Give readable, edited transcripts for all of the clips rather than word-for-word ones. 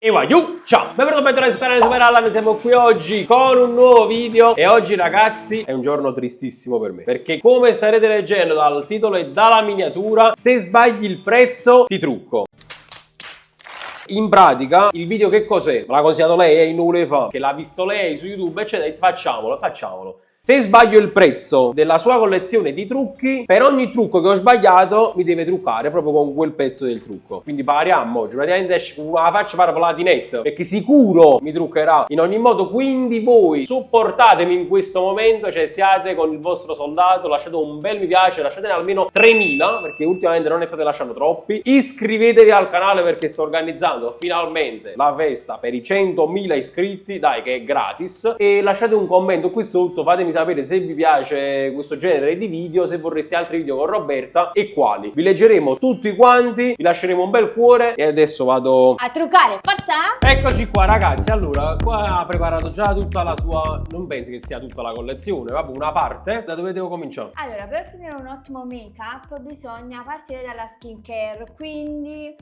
E vai, ciao, benvenuto sul canale Super Allan, siamo qui oggi con un nuovo video e oggi ragazzi è un giorno tristissimo per me perché come starete leggendo dal titolo e dalla miniatura, se sbagli il prezzo ti trucco. In pratica il video che cos'è? Me l'ha consigliato lei, non voleva fare, che l'ha visto lei su YouTube eccetera, e facciamolo. Se sbaglio il prezzo della sua collezione di trucchi, per ogni trucco che ho sbagliato mi deve truccare proprio con quel pezzo del trucco. Quindi pariamo oggi, praticamente esce con una faccia para platinetta, perché sicuro mi truccherà in ogni modo. Quindi voi supportatemi in questo momento, cioè siate con il vostro soldato, lasciate un bel mi piace, lasciatene almeno 3000, perché ultimamente non ne state lasciando troppi. Iscrivetevi al canale perché sto organizzando finalmente la festa per i 100.000 iscritti, dai che è gratis. E lasciate un commento qui sotto, fatemi sapere se vi piace questo genere di video, se vorreste altri video con Roberta e quali. Vi leggeremo tutti quanti, vi lasceremo un bel cuore e adesso vado a truccare, forza! Eccoci qua ragazzi, allora qua ha preparato già tutta la sua, non pensi che sia tutta la collezione, vabbè una parte, da dove devo cominciare? Allora, per ottenere un ottimo make up bisogna partire dalla skincare, quindi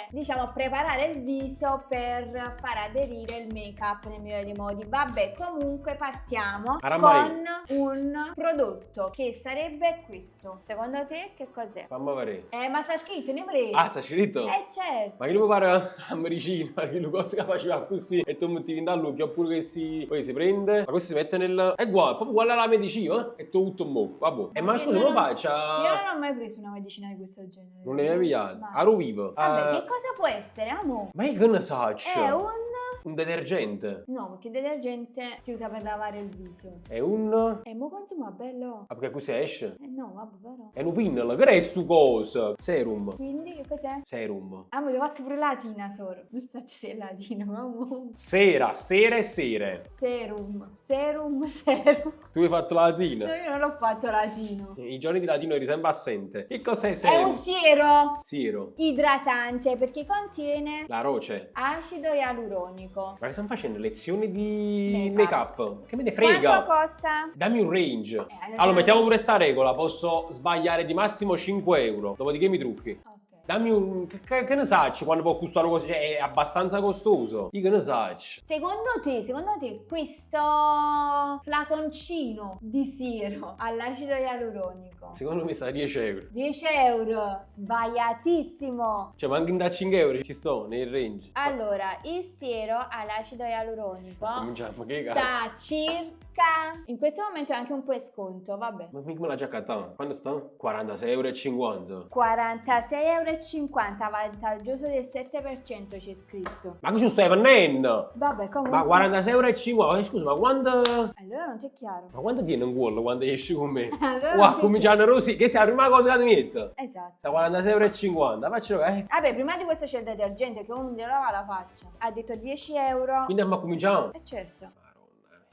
diciamo preparare il viso per far aderire il make up nel migliore dei modi. Vabbè, comunque partiamo con un prodotto che sarebbe questo. Secondo te che cos'è? Fammi vedere. Ma sta scritto, ne vorrei. Ah, sta scritto? Certo. Ma che non mi pare a medicina, che lo cosa che faceva così e tu metti in dall'occhio oppure che poi si prende, ma questo si mette nel... È uguale, proprio uguale alla medicina e tutto un mo', vabbè. Ma scusa, come faccia? Io non ho mai preso una medicina di questo genere. Non ne hai pigliato? Aro vivo. Vabbè, che cosa può essere, amo? Ma io che ne so? È un detergente? No, perché il detergente si usa per lavare il viso. È un... mo consuma bello. Ah, perché così esce? No, vabbè però. È un pinnel, che è stu cosa? Serum. Quindi che cos'è? Serum. Ah, ma devo fatto pure latina, solo. Non so se è latino, ma... Sera e sere. Serum. Tu hai fatto latina? No, io non l'ho fatto latino. I giorni di latino eri sempre assente. Che cos'è serum? È un siero. Siero. Idratante, perché contiene... La roce. Acido ialuronico. Ma che stanno facendo? Lezioni di make-up? Che me ne frega? Quanto costa? Dammi un range. Allora, mettiamo pure sta regola. Posso sbagliare di massimo 5 euro. Dopodiché mi trucchi. Ok. Dammi un... Che ne sacci quando può costare una cosa? Cioè, è abbastanza costoso. Io che ne sacci? Secondo te questo flaconcino di siero all'acido ialuronico? Secondo me sta a 10 euro. 10 euro? Sbagliatissimo! Cioè, ma anche da 5 euro ci sto nel range. Allora, il siero all'acido ialuronico Cominciamo, che sta cazzo? circa... In questo momento è anche un po' in sconto, vabbè. Ma mica me l'ha già cattata. Quando sta? 46,50 euro. 46,50 €, vantaggioso del 7% c'è scritto. Ma che ci stai venendo? Vabbè, comunque... Ma 46,50 €? Scusa, ma quando... Allora non ti è chiaro. Ma quanto tiene un quello quando esci con me? Allora Wow, cominciano così, che sia la prima cosa che ti metto. Esatto. Sta 46,50 €, faccelo Vabbè, prima di questo c'è il detergente che uno mi lava la faccia. Ha detto 10 euro. Quindi ma cominciamo? Certo.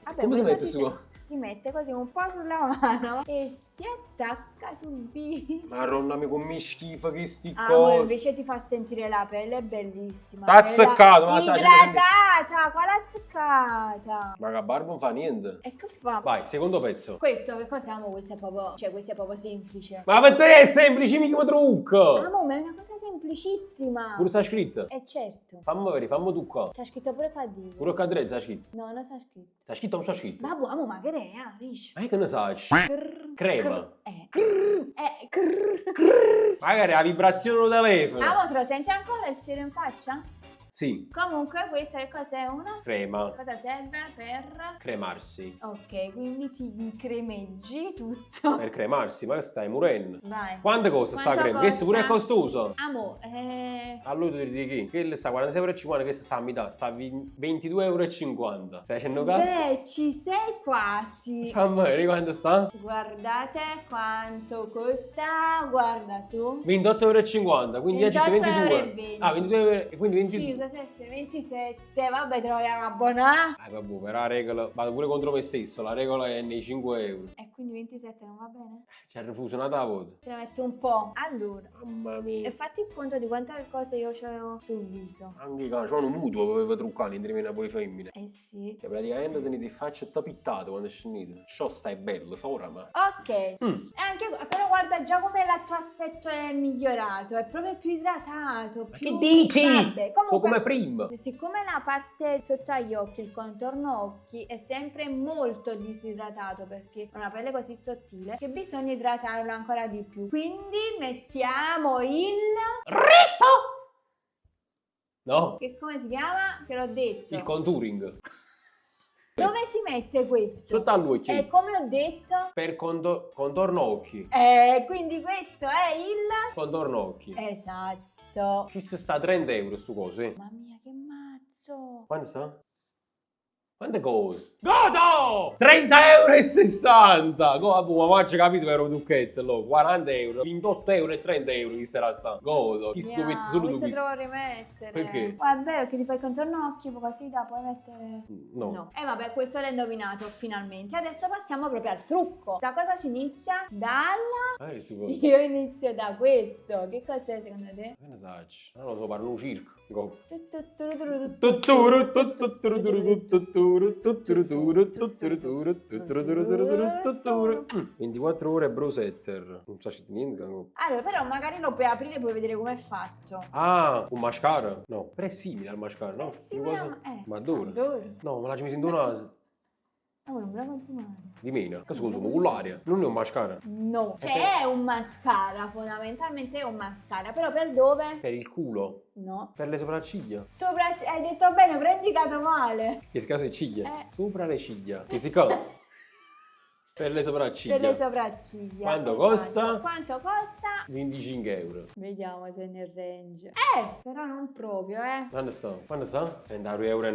Vabbè, Come si mette questo su? Si mette così un po' sulla mano e si attacca sul viso. Maronna, mi come schifo che sti Ma cose. invece ti fa sentire la pelle bellissima. T'ha azzeccato, ma sai, idratata, quale azzeccata? Ma che barba non fa niente. E che fa? Vai, secondo pezzo. Questo che cos'è? Questo è proprio, cioè questo è proprio semplice. Ma per te è semplice, mica mi trucco. Ma è una cosa semplicissima. Pure sta scritto. Certo. Fammi vedere, fammi tu qua. C'è scritto pure qua dietro. Pure qua dentro sta scritto. No, non sta scritto. Sta scritto o non sta scritto? Ma buono, ma che è? Riesci. Ma che ne sai? Crema. Magari la vibrazione lo telefono. Te lo senti ancora il siero in faccia? Sì. Comunque questa che cos'è? Una? Crema. Cosa serve? Per? Cremarsi. Ok, quindi ti incremeggi tutto. Per cremarsi, ma che stai morendo? Vai. Quanto costa sta Quanto crema? Questo pure è costa? costoso. Allora tu dici chi? Che sta 46,50 €, questa sta a metà, sta a 22,50 €. Stai facendo caso? Beh, ci sei quasi. Mamma mia, quanto sta? Guardate quanto costa. Guarda tu. 28,50 €, quindi oggi 22. 28,20 Ah, 22 e quindi 22. 5, 6, 27. Vabbè, troviamo abbonare. Vabbè, per la regola, vado pure contro me stesso, la regola è nei 5 euro. E quindi 27 non va bene? C'è refusionata la voce. Te la metto un po'. Allora. Mamma mia. E fatti il conto di quante cose io ho sul viso. Anche qua, c'ho un mutuo per truccare, indovina poi femmine. Eh sì. Cioè, praticamente te ne ti faccio tapittato quando è scendito. Ciò stai bello, sopra ma. Ok. E anche però guarda già come il tuo aspetto è migliorato. È proprio più idratato. Ma più... che dici? Vabbè, Sono comunque come prima. Siccome la parte sotto agli occhi, il contorno occhi, è sempre molto disidratato perché ha una pelle così sottile che bisogna idratarlo ancora di più. Quindi mettiamo il Ritto! No, che come si chiama? Te l'ho detto. il contouring. Dove si mette questo? Sotto all'occhio. E come ho detto? Per contorno occhi. Quindi questo è il... Contorno occhi. Esatto. Chi se sta a 30 euro sto coso, Mamma mia, che mazzo. Quanto sta? Quante cose? Godo! 30,60 euro! Ma faccio capito per un trucchetto, allora. 40 euro, 28 euro e 30 euro chi sarà sta? Godo! Chi se lo mette solo tu? Questo te lo rimettere. Perché? Vabbè, che ti fai il contorno occhio, così da puoi mettere... No. E vabbè, questo l'ho indovinato finalmente. Adesso passiamo proprio al trucco. Da cosa si inizia? Dalla... Sto coso. Io inizio da questo. Che cos'è secondo te? Che ne sai? Non lo so, parlo un circo. Go. 24 ore browsetter. Non so niente. Allora, però magari lo puoi aprire e puoi vedere com'è fatto. Ah, un mascara? No, però è simile al mascara, no? È simile a... Ma dove? Dove? No, me l'hai messo in due naso. Non me la consumare. Di meno. Cosa consumo? Con l'aria. Non è un mascara. No. Cioè è un mascara, fondamentalmente è un mascara. Però per dove? Per il culo. No. Per le sopracciglia. Hai detto bene, però hai indicato male. Che si chiama ciglia? Sopra le ciglia. Che si Ecco. chiama? Per le sopracciglia. Per le sopracciglia. Quanto Esatto. costa? Quanto costa? 25 euro. Vediamo se nel range. Però non proprio, Quanto sta? Quanto sta? 32,90 euro.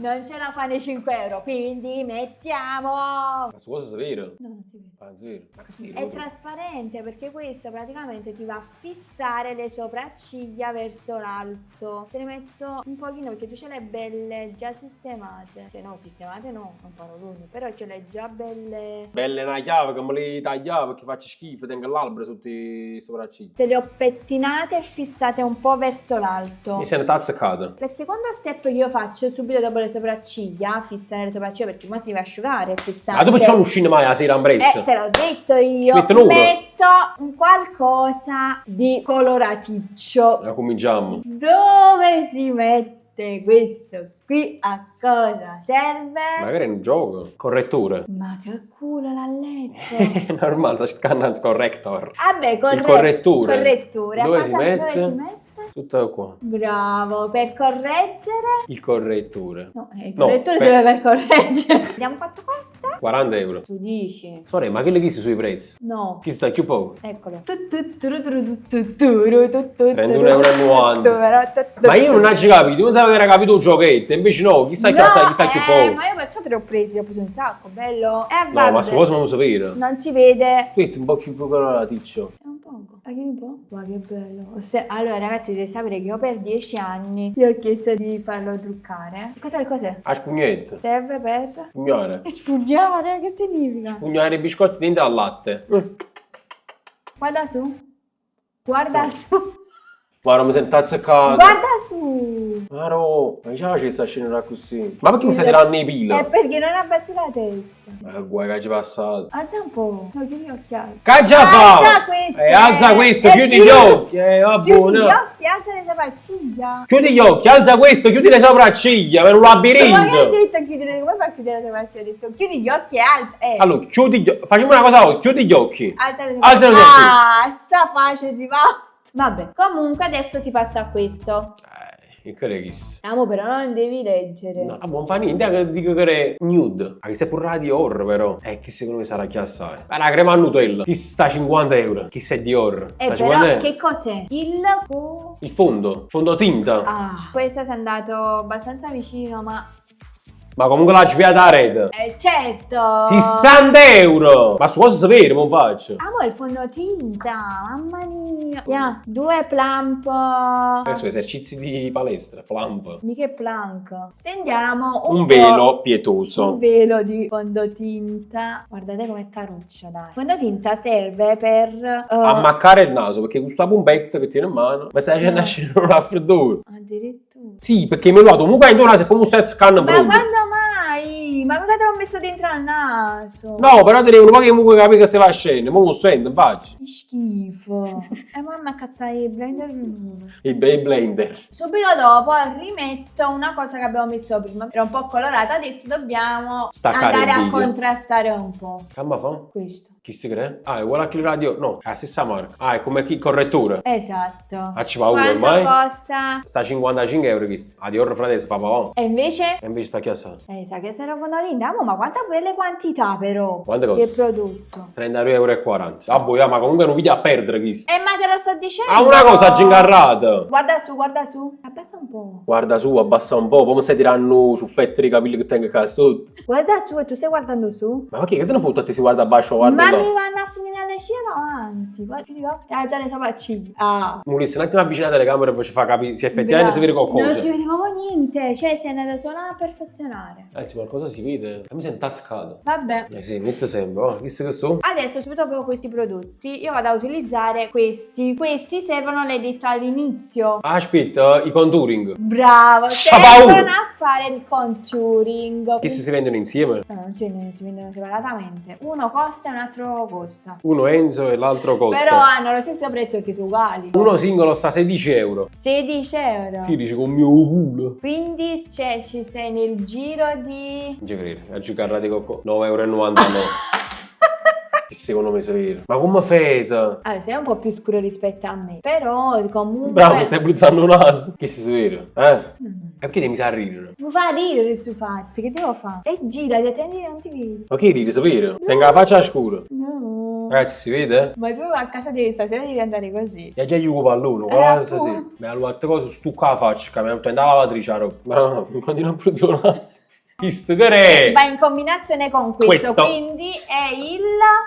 Non ce la fa nei 5 euro, quindi mettiamo... Ma su cosa si vede? No, non si vede. Ah, si vede? Ma che si È vede? trasparente perché questo praticamente ti va a fissare le sopracciglia verso l'alto. Te ne metto un pochino perché tu ce le hai belle già sistemate. Cioè no, sistemate no, non parolone. Però ce le hai già belle... Belle una chiave che me le tagliavo perché faccio schifo, tengo l'albero sotto i sopracciglia. Te le ho pettinate e fissate un po' verso l'alto. Mi se ne azzeccata. Il secondo step che io faccio subito dopo le sopracciglia, fissare le sopracciglia perché poi si deve asciugare e fissare. Ma tu perciò non uscì mai la sera impressa? Te l'ho detto io. Ci mettono uno. Metto un qualcosa di coloraticcio. La cominciamo. Dove si mette questo qui? A cosa serve? Magari è un gioco. Correttore. Ma che culo l'ha letto. È normale, sta scanner corrector. Vabbè, Il correttore. Correttore. A Dove cosa- si mette? Dove si mette? Tutto qua. Bravo, per correggere. Il correttore. No, il No, correttore per- serve per correggere. Vediamo quanto costa? 40 euro. Tu dici? Sorry, ma che le chisi sui prezzi? No. Chi sta più poco? Eccolo. 31,90 euro. Ma io non ho capito, tu non sapevo che era capito un giochetto, invece no, chi sta più poco? Ma io perciò te li ho presi, li ho preso un sacco, bello. No, vabbè. ma su cosa non lo sapere? Non si vede. Tu un po' più coloraticcio. È un poco. Ma che un po'? Ma che bello. Allora ragazzi, dovete sapere che io per 10 anni gli ho chiesto di farlo truccare. Cos'è? A spugnetto. Serve per... Spugnare. Spugnare? Che significa? Spugnare i biscotti dentro al latte. Guarda su. Guarda su. Ma non mi sento azzeccato. Guarda su. Ma no, ma già c'è sta scena così. Ma perché mi stai tirando i pila? È perché non abbassi la testa. Ma guai che ci passato. Alza un po'. No, chiudi gli occhiali. Che già Alza fa? questo. Alza questo, chiudi gli occhi. Vabbè, Chiudi no. gli occhi, alza le sopracciglia. Chiudi gli occhi, alza questo, chiudi le sopracciglia, per un Ma che hai labirinto. detto chiudere? Come fai a chiudere le sopracciglia? Ho detto chiudi gli occhi e alza. Allora, chiudi gli occhi. Facciamo una cosa oggi, chiudi gli occhi. Alza le Alza le sopracciglia. sopracciglia. Sta facile di va. Vabbè, comunque adesso si passa a questo. Che è questo? Amo, però non devi leggere. No, non fa niente, che dico che è nude. Ma che sei pure di Dior però. Che secondo me sarà chiassare. Ma la crema a Nutella. Chi sta a 50 euro? Chi sei Dior? Sta a 50 però euro. che cos'è? Il fondotinta. Ah, questo sei andato abbastanza vicino, Ma comunque l'ha spiata la rete. certo. 60 euro! Ma su cosa sapere, non faccio? Amo il fondotinta, mamma mia. Yeah, 2 plump. Sono esercizi di palestra, plump. Mica è plank. Stendiamo Un po'. velo pietoso. Un velo di fondotinta. Guardate com'è caruccio, dai. Il fondotinta serve per... Ammaccare il naso, perché questa pompetta che tiene in mano mi stai facendo nascere un raffreddore. Addirittura. Sì, perché me lo dato comunque in naso è come un stai scanno Ma pronto. quando mai? Ma mica te l'ho messo dentro al naso. No, però te devono poi che comunque capire che se va a scena, ma non sento, faccio. Che schifo. schifo. E mamma accatta i blender nuovo. I bei blender. Subito dopo rimetto una cosa che abbiamo messo prima. Era un po' colorata, adesso dobbiamo Staccare andare il a video. contrastare un po'. Camma fa? Questo. Chi si crede? Ah, è uguale a Kill Radio? No, è la stessa marca. Ah, è come chi correttore. Esatto. Ah, ci va uno Quanto ormai? costa? Sta a 55 euro questo. Ah, di oro fratello fa pavò. E invece? E invece sta chiassa. Sa che se ne fanno l'indiamo, ma guarda pure le quantità però. Quante Del costa? prodotto. 32,40 euro. Ah, boia, ma comunque è un video a perdere questo. Ma te lo sto dicendo. Ah, una cosa gingarrata. Guarda su. Abbassa un po'. Guarda su, abbassa un po', poi stai tirando ciuffetti di capelli che tengo qua sotto. Guarda su, e tu stai guardando su? Ma che te ne fotte a te si guarda a basso, guarda Ma là. mi vanno a finire le scie davanti. Guarda, alzare sopra il ciglio. Ah. Mulisse un attimo avvicina la telecamera e poi ci fa capire se effettivamente si vede Non qualcosa. si vede proprio niente. Cioè, si è andato solo a perfezionare. Anzi, qualcosa si vede. Mi sento azzeccato. Vabbè. Eh sì, mette sempre, oh, visto che so. Adesso, subito dopo questi prodotti, io vado a utilizzare questi. Questi servono, l'hai detto all'inizio. Ah, aspetta, i contouring. Bravo, C'ha paura. servono a fare il contouring. Che si vendono insieme? No, non si vendono separatamente. Uno costa e un altro costa. Uno Enzo e l'altro Costa. Però hanno lo stesso prezzo perché sono uguali. Uno singolo sta 16 euro. 16 euro. Si dice con mio culo. Quindi ci sei nel giro di... Non ci credo, a giocare di cocco. 9,99 euro. Che secondo me si vede. Ma come fate? Allora, sei un po' più scuro rispetto a me. Però comunque... Bravo, mi stai bruciando il naso. Che si vede? Mm. E perché mi sa ridere? Mi fa ridere questo fatto, che devo fare? E gira, ti attendi, non ti vedi. Ma che ridi, sapere? Tenga la faccia scura. No. Ragazzi, si vede? Ma tu a casa di stasera devi andare così. E già io pallone, guarda stasera. Mi ha alluato cosa, stucca la faccia, che mi ha preso la lavatrice a roba. Ma continua a bruciare il naso. Visto che è? Va in combinazione con questo, Questo. quindi è il...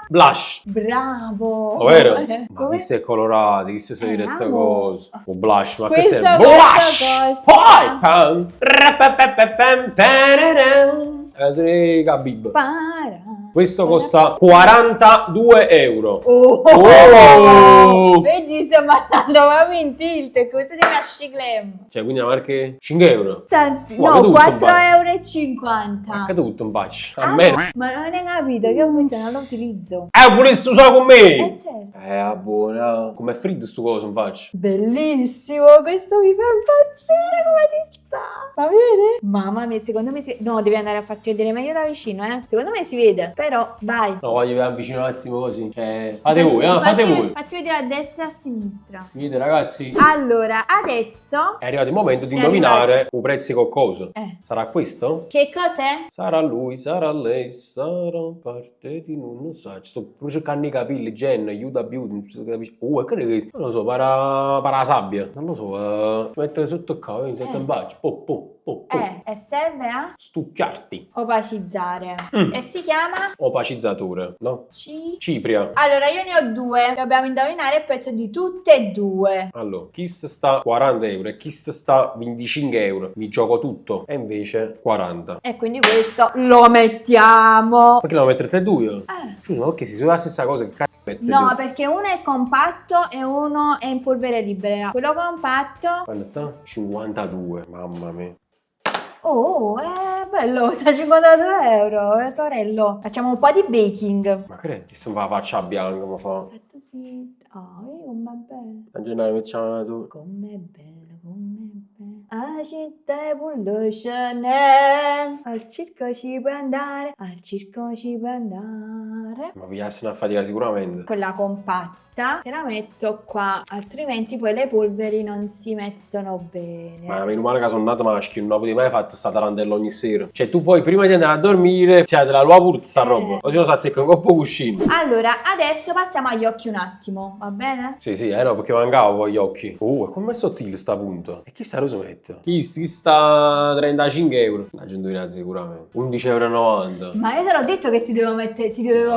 Blush. Bravo. Ovvero? Ma Come? questo è colorato, questo è diretta amo. cosa. O blush, ma Questo questo è costa- blush! Poi! Pam! Rapapapapam, pararam. Canzone di Khabib. Para. Questo costa 42 euro. Oh. Oh. Vedi, stiamo andando proprio in tilt. Questo di Cash Glam. Cioè, quindi la marca 5 euro. No, tutto, 4,50 Ma che euro. tutto un bacio. Ah, A me. ma non hai capito che io questo non lo utilizzo. Volessi usare con me? Certo. Buona. Com'è freddo sto coso, non faccio. Bellissimo, questo mi fa impazzire come ti sta. Va bene? Mamma mia, secondo me si vede. No, devi andare a farti vedere meglio da vicino, eh. Secondo me si vede, però vai. No, voglio avvicinare un attimo così. Cioè, fate voi, fate voi. Fatti vedere a destra e a sinistra. Si vede, ragazzi? Allora, adesso... È arrivato il momento di È indovinare un prezzo qualcosa. Sarà Sarà questo? Che cos'è? Sarà lui, sarà lei, sarà parte di non lo so. Sto pure cercando i capelli, Jen, aiuta beauty, non si capisce. Che ne non lo so, para la sabbia. Non lo so, mettere sotto qua, sotto il bacio. Po. E serve a Stucchiarti. opacizzare. E si chiama... Opacizzatore, no? Cipria. Allora, io ne ho due. Dobbiamo indovinare il prezzo di tutte e due. Allora, Kiss sta 40 euro e Kiss sta 25 euro. Mi gioco tutto. E invece 40. E quindi questo lo mettiamo. Perché lo mettete due? Scusa, ma perché si suona la stessa cosa? Che cazzo mettete? No, perché uno è compatto e uno è in polvere libera. Quello compatto... Quando sta? 52, mamma mia. Oh, è bello, sta 52 euro, sorello. Facciamo un po' di baking. Ma che se mi fa la faccia bianca, mi fa? Aspetta, sì. Com'è bello. A gennaio facciamo una tu. Com'è bello, com'è bello. A città e bullo Chanel. Al circo ci puoi andare, al circo ci puoi andare. Ma pigliassi una fatica sicuramente. Quella compatta te la metto qua, altrimenti poi le polveri non si mettono bene. Ma meno male che sono nato maschio, non avevo mai fatto sta tarantella ogni sera. Cioè tu poi prima di andare a dormire, cioè te la lua pure sta roba. Così non sa secca un coppo cuscino. Allora, adesso passiamo agli occhi un attimo, va bene? Sì, no, perché mancavo poi gli occhi. È come è sottile sta punta. E chi sta rosa mette? Chi sta 35 euro? La gente viene sicuramente. 11,90 euro. Ma io te l'ho detto che ti dovevo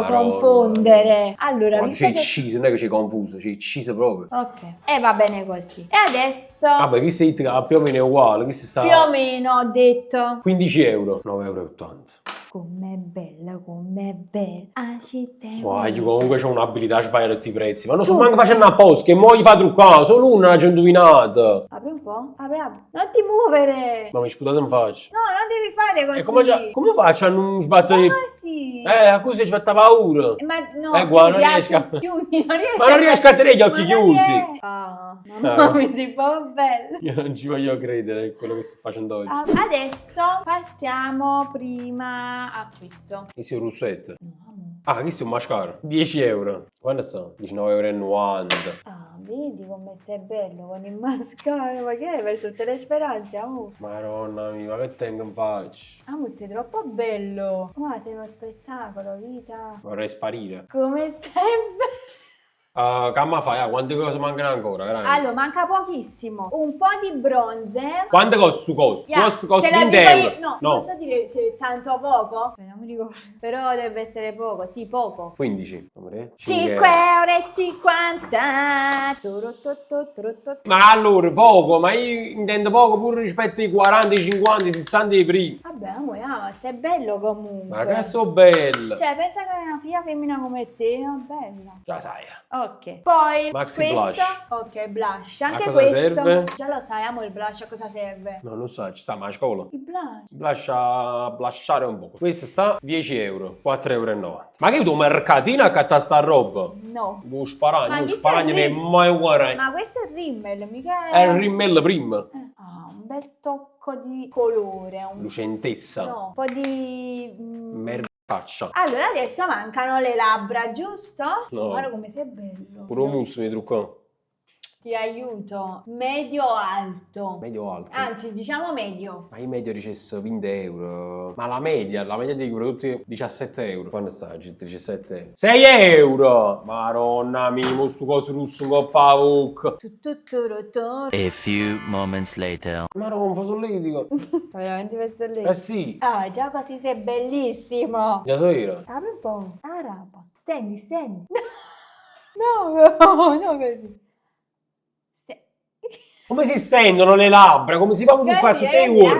Madonna. confondere. Allora, Ma visto c'è che... inciso, non è che c'è confuso, c'è inciso proprio. Ok, e va bene così. E adesso, Vabbè, chi si più o meno è uguale, chi si sta... più o meno, ho detto... 15 euro. 9,80 euro. Com'è bella, com'è bella. Ah, città. Io comunque ho un'abilità a sbagliare tutti i prezzi. Ma non sto manco facendo apposta, che mo gli fa truccare, solo una l'ha già indovinata. Apri un po', apri. Non ti muovere. Ma mi sputate in faccia. No, non devi fare così. E come faccio a non sbattere... Così. così. Così ci fatta paura. Ma no, Guarda, non chiudi, riesco. chiudi, non riesco. Ma non riesco a tenere gli occhi Ma non chiusi. riesco. Mamma mia, si fa bello. Io non ci voglio credere a quello che sto facendo oggi. Adesso passiamo prima a questo. Questo è un russetto. No, amore. Ah, questo è un mascara. 10 euro. Quanto sta? 19,90 €. Ah, vedi come sei bello con il mascara, ma che hai perso tutte le speranze, amore? Madonna mia, ma che tengo in faccia? Amore, sei troppo bello. Ma sei uno spettacolo, vita. Vorrei sparire. Come stai bello? Che ma fai? Quante cose mancano ancora, veramente? Allora, manca pochissimo. Un po' di bronzer. Quante costa? Yeah, Costa te la 20 dico euro. io. No, posso dire se è tanto poco? Non mi ricordo. Però deve essere poco, sì, poco. 15. Amore? 5,50 €. Ma allora, poco, ma io intendo poco pure rispetto ai 40, ai 50, ai 60 di prima. Vabbè, amore, sei bello comunque. Ma che so bello. Cioè, pensa che una figlia femmina come te è bella. Già sai. Ok. Poi Maxi questo. blush. Ok, blush. Anche cosa questo. serve? Già lo sai, amo il blush a cosa serve. No, non so, ci sta, ma a scuola. Il blush. Lascia blushare un po'. Questo sta 10 euro, 4,90 €. Ma che tu mercatino a cattare sta roba? No. Non Ma sparagno, chi non sei ne mai guarda. Ma questo è il rimmel, mica È il rimmel prima. un bel tocco di colore. Lucentezza. No, un po' di... Merdaccia. Allora, adesso mancano le labbra, giusto? No. Guarda come sei bello. Pure un mousse mi truccò. Ti aiuto. Medio-alto. Medio alto. Anzi, diciamo medio. Ma io medio ricesso 20 euro. Ma la media dei prodotti 17 euro. Quando sta? 17 euro. 6 euro! Maronna mia, mo sto coso russo un coppa vuc. A few moments later. Ma non fa solletico. Veramente questo lì. Eh sì. Ah, già così sei bellissimo. Già so io. Apri un po'. Araba. Stendi. No, no così. Come si stendono le labbra? Come si fa con qua su te vuoi?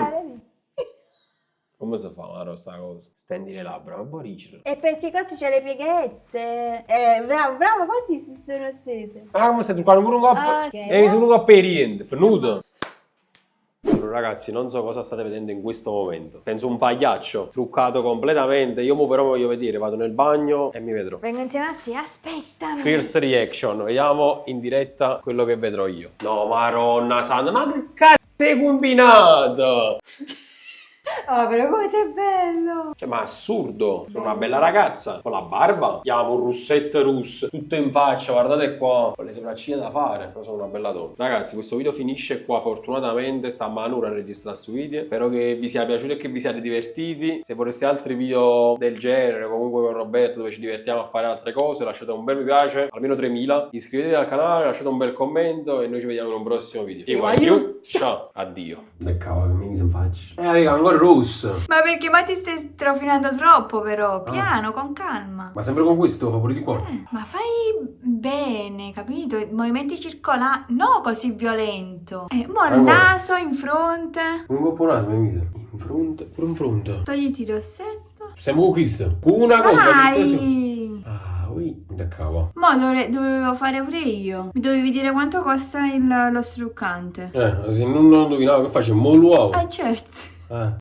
Come si fa Maro, sta cosa? Stendi le labbra, ma boricelo. E perché così c'è le pieghette? Bravo, così si sono stese. Ah, come stai truccando pure un coppo? Ok. Sono un coppo riente, venuto. Allora, ragazzi, non so cosa state vedendo in questo momento. Penso un pagliaccio truccato completamente. Io mo però voglio vedere, vado nel bagno e mi vedrò. Vengo insieme a te, aspettami. First reaction, vediamo in diretta quello che vedrò io. No, Maronna Santa, ma che cazzo hai combinato? Oh, però come sei bello! Cioè, ma assurdo. Sono una bella ragazza. Con la barba. Chiamo un russetto russo. Tutto in faccia, guardate qua. Con le sopracciglia da fare. Però sono una bella donna. Ragazzi, questo video finisce qua. Fortunatamente sta Manura a registrare questo video. Spero che vi sia piaciuto e che vi siate divertiti. Se vorreste altri video del genere, comunque con Roberto, dove ci divertiamo a fare altre cose, lasciate un bel mi piace, almeno 3000. Iscrivetevi al canale, lasciate un bel commento e noi ci vediamo in un prossimo video. Ciao. Addio. Che cavolo, che mi si faccia. Raga, ancora rosso. Ma perché ti stai strofinando troppo però? Piano, con calma. Ma sempre con questo fa pure di qua. Ma fai bene, capito? Movimenti circolari, no così violento. Mo' il naso in fronte. Un po' naso mi mise. In fronte, pure in fronte. Togliti il rossetto. Siamo con questo. Con una cosa. Dai! Ah, ui, da cavo. Mo' dovevo fare pure io. Mi dovevi dire quanto costa lo struccante. Se non indovinavo che faccio, mo l'uovo. Certo.